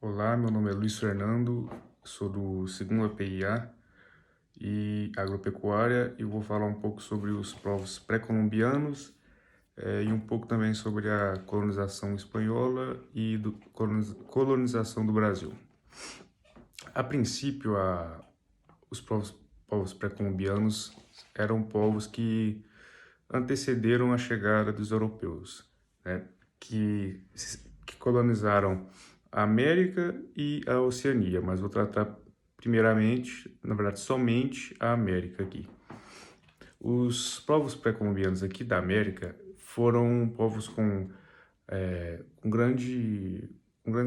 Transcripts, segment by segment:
Olá, meu nome é Luiz Fernando, sou do segundo APIA e agropecuária e vou falar um pouco sobre os povos pré-colombianos e um pouco também sobre a colonização espanhola e colonização do Brasil. A princípio, os povos pré-colombianos eram povos que antecederam a chegada dos europeus, né, que colonizaram a América e a Oceania, mas vou tratar primeiramente, na verdade, somente a América aqui. Os povos pré-colombianos aqui da América foram povos com grandes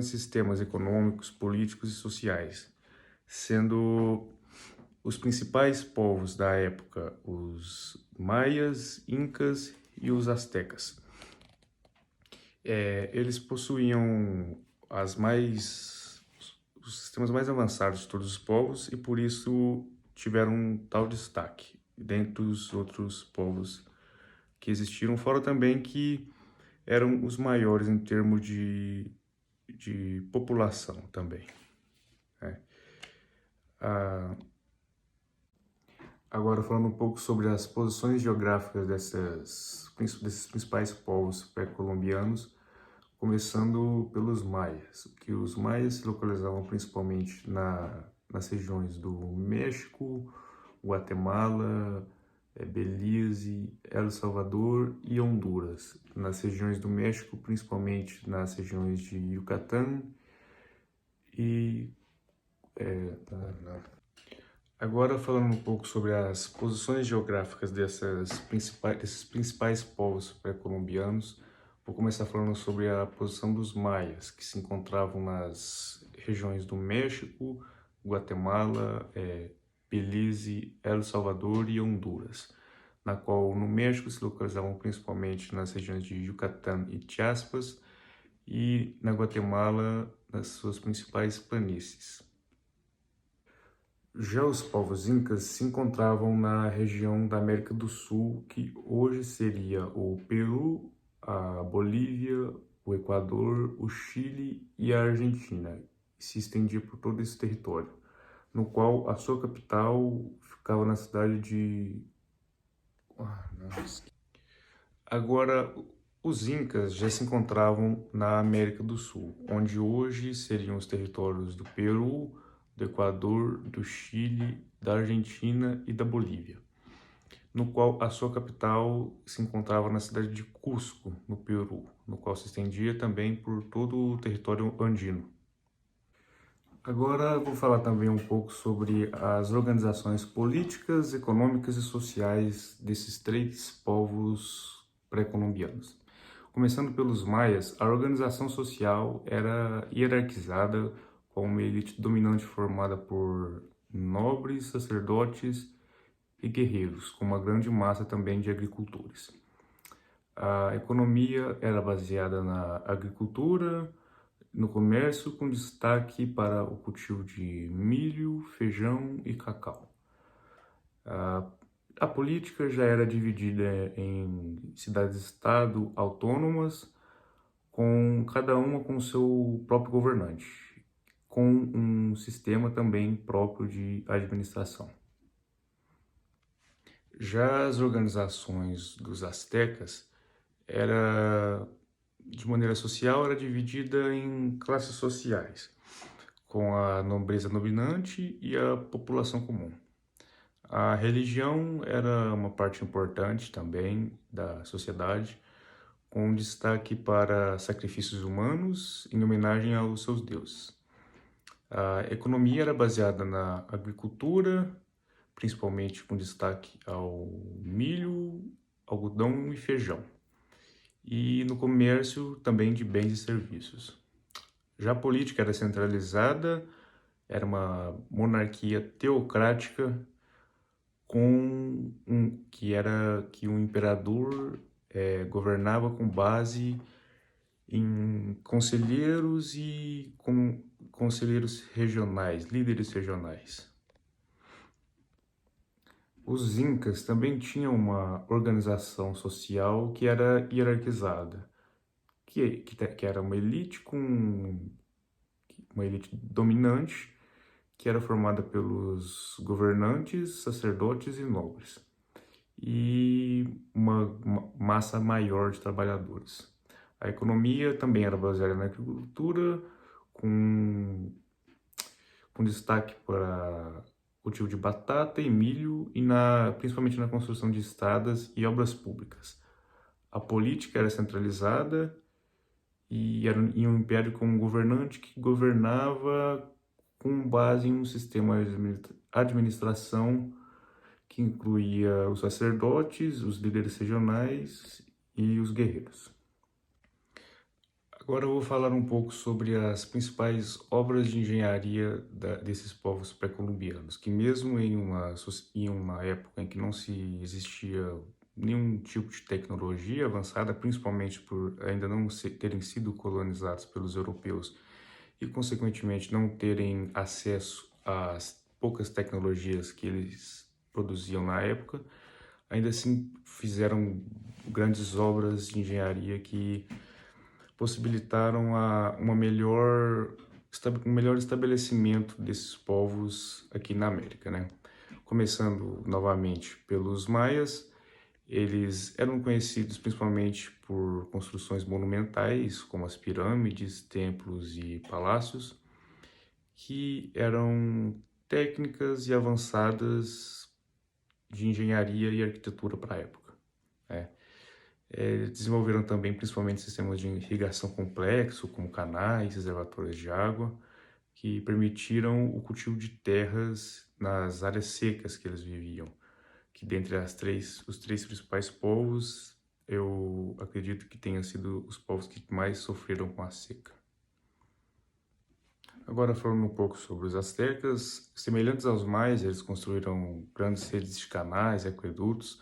sistemas econômicos, políticos e sociais, sendo os principais povos da época os maias, incas e os astecas. Eles possuíam os sistemas mais avançados de todos os povos e por isso tiveram um tal destaque dentre os outros povos que existiram, fora também que eram os maiores em termos de população também, né? Agora falando um pouco sobre as posições geográficas desses principais povos pré-colombianos, começando pelos maias, que os maias se localizavam principalmente nas regiões do México, Guatemala, Belize, El Salvador e Honduras. Nas regiões do México, principalmente nas regiões de Yucatán e... Agora falando um pouco sobre as posições geográficas desses principais povos pré-colombianos, vou começar falando sobre a posição dos maias, que se encontravam nas regiões do México, Guatemala, Belize, El Salvador e Honduras, na qual no México se localizavam principalmente nas regiões de Yucatán e Chiapas, e na Guatemala nas suas principais planícies. Já os povos incas se encontravam na região da América do Sul, que hoje seria o Peru, a Bolívia, o Equador, o Chile e a Argentina, e se estendia por todo esse território, no qual a sua capital ficava na cidade de... Agora, os incas já se encontravam na América do Sul, onde hoje seriam os territórios do Peru, do Equador, do Chile, da Argentina e da Bolívia, no qual a sua capital se encontrava na cidade de Cusco, no Peru, no qual se estendia também por todo o território andino. Agora vou falar também um pouco sobre as organizações políticas, econômicas e sociais desses três povos pré-colombianos. Começando pelos maias, a organização social era hierarquizada com uma elite dominante formada por nobres, sacerdotes e guerreiros, com uma grande massa também de agricultores. A economia era baseada na agricultura, no comércio, com destaque para o cultivo de milho, feijão e cacau. A política já era dividida em cidades-estado autônomas, com cada uma com seu próprio governante, com um sistema também próprio de administração. Já as organizações dos astecas de maneira social, era dividida em classes sociais, com a nobreza dominante e a população comum. A religião era uma parte importante também da sociedade, com destaque para sacrifícios humanos em homenagem aos seus deuses. A economia era baseada na agricultura, principalmente com destaque ao milho, algodão e feijão, e no comércio também de bens e serviços. Já a política era centralizada, era uma monarquia teocrática que o imperador governava com base em conselheiros e com conselheiros regionais, líderes regionais. Os incas também tinham uma organização social que era hierarquizada, que era uma elite uma elite dominante que era formada pelos governantes, sacerdotes e nobres, e uma massa maior de trabalhadores. A economia também era baseada na agricultura, com destaque para o cultivo de batata e milho e principalmente na construção de estradas e obras públicas. A política era centralizada e era em um império com um governante que governava com base em um sistema de administração que incluía os sacerdotes, os líderes regionais e os guerreiros. Agora eu vou falar um pouco sobre as principais obras de engenharia desses povos pré-colombianos, que mesmo em uma época em que não se existia nenhum tipo de tecnologia avançada, principalmente por ainda não terem sido colonizados pelos europeus e, consequentemente, não terem acesso às poucas tecnologias que eles produziam na época, ainda assim fizeram grandes obras de engenharia que possibilitaram um melhor estabelecimento desses povos aqui na América, né? Começando novamente pelos maias, eles eram conhecidos principalmente por construções monumentais, como as pirâmides, templos e palácios, que eram técnicas e avançadas de engenharia e arquitetura para a época, né? Desenvolveram também principalmente sistemas de irrigação complexo, como canais, reservatórios de água, que permitiram o cultivo de terras nas áreas secas que eles viviam, que dentre os três principais povos, eu acredito que tenham sido os povos que mais sofreram com a seca. Agora falando um pouco sobre os astecas, semelhantes aos maias, eles construíram grandes redes de canais e aquedutos,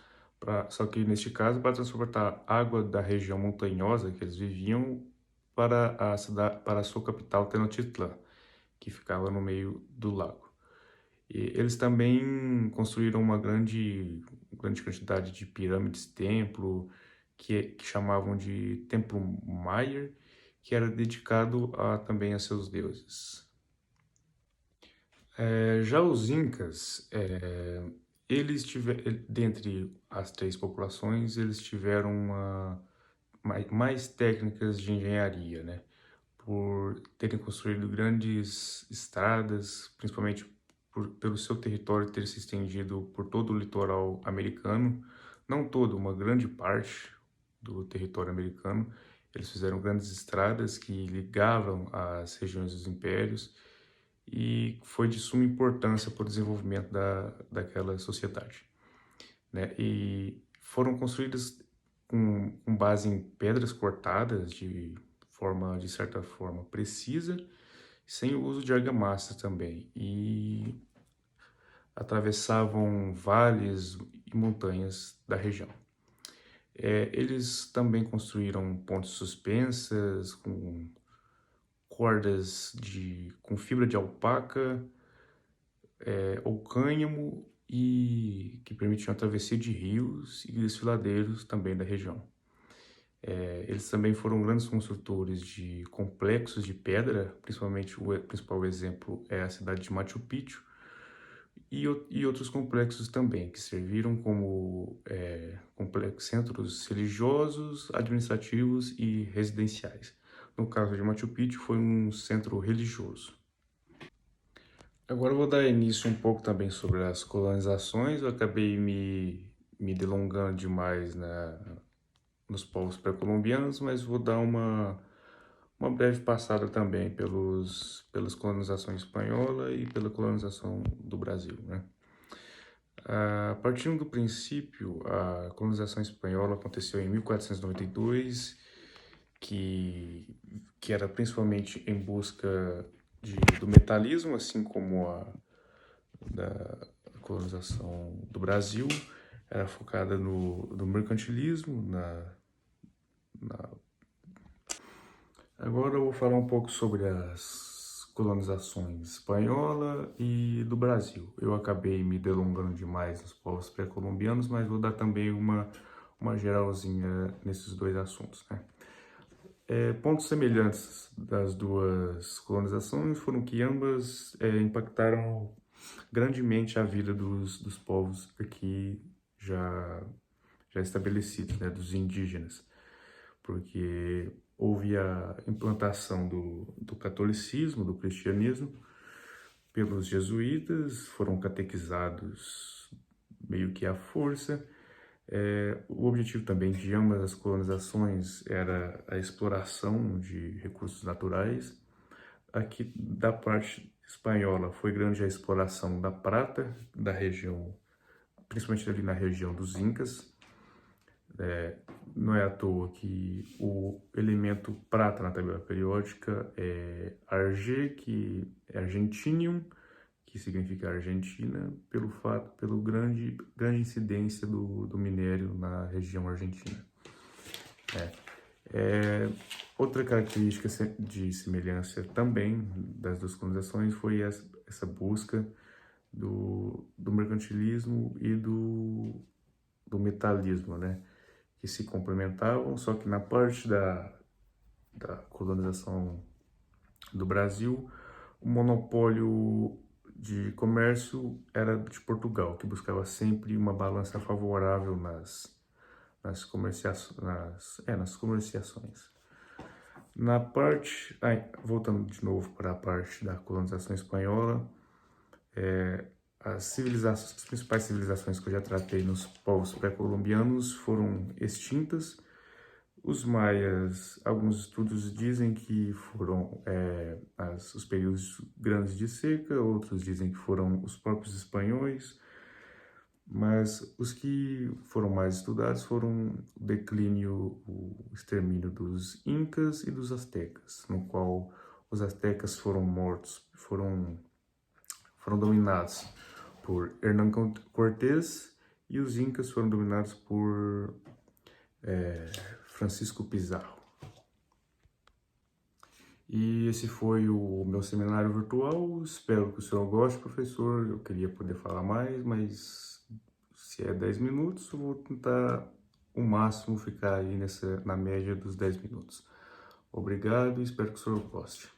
só que neste caso para transportar água da região montanhosa que eles viviam para a sua capital, Tenochtitlan, que ficava no meio do lago. E eles também construíram uma grande quantidade de pirâmides, templo, que chamavam de Templo Maiar, que era dedicado também a seus deuses. Já os incas, dentre as três populações, eles tiveram mais técnicas de engenharia, né? Por terem construído grandes estradas, principalmente pelo seu território ter se estendido por todo o litoral americano, não todo, uma grande parte do território americano. Eles fizeram grandes estradas que ligavam as regiões dos impérios e foi de suma importância para o desenvolvimento daquela sociedade, né? E foram construídas com base em pedras cortadas de certa forma precisa, sem o uso de argamassa também, e atravessavam vales e montanhas da região. Eles também construíram pontes suspensas com cordas com fibra de alpaca ou cânhamo e que permitiam a travessia de rios e desfiladeiros também da região. Eles também foram grandes construtores de complexos de pedra, principalmente o principal exemplo é a cidade de Machu Picchu, e outros complexos também, que serviram como centros religiosos, administrativos e residenciais. No caso de Machu Picchu, foi um centro religioso. Agora eu vou dar início um pouco também sobre as colonizações. Eu acabei me delongando demais nos povos pré-colombianos, mas vou dar uma breve passada também pelas colonizações espanhola e pela colonização do Brasil, né? Partindo do princípio, a colonização espanhola aconteceu em 1492, que era principalmente em busca do metalismo, assim como da colonização do Brasil, era focada no mercantilismo, Agora eu vou falar um pouco sobre as colonizações espanhola e do Brasil. Eu acabei me delongando demais nos povos pré-colombianos, mas vou dar também uma geralzinha nesses dois assuntos, né? Pontos semelhantes das duas colonizações foram que ambas impactaram grandemente a vida dos povos aqui já estabelecidos, né, dos indígenas, porque houve a implantação do catolicismo, do cristianismo, pelos jesuítas, foram catequizados meio que à força. O objetivo também de ambas as colonizações era a exploração de recursos naturais. Aqui, da parte espanhola, foi grande a exploração da prata, da região, principalmente ali na região dos Incas. Não é à toa que o elemento prata na tabela periódica é Arg, que é Argentinium, que significa Argentina, pelo grande incidência do minério na região argentina. Outra característica de semelhança também das duas colonizações foi essa busca do mercantilismo e do metalismo, né? Que se complementavam, só que na parte da colonização do Brasil, o monopólio de comércio era de Portugal, que buscava sempre uma balança favorável nas comerciações. Na parte, voltando de novo para a parte da colonização espanhola, as principais civilizações que eu já tratei nos povos pré-colombianos foram extintas. Os maias, alguns estudos dizem que foram os períodos grandes de seca, outros dizem que foram os próprios espanhóis, mas os que foram mais estudados foram o declínio, o extermínio dos incas e dos astecas, no qual os astecas foram mortos, foram dominados por Hernán Cortés e os incas foram dominados por Francisco Pizarro. E esse foi o meu seminário virtual. Espero que o senhor goste, professor. Eu queria poder falar mais, mas se é 10 minutos, eu vou tentar o máximo ficar aí na média dos 10 minutos. Obrigado e espero que o senhor goste.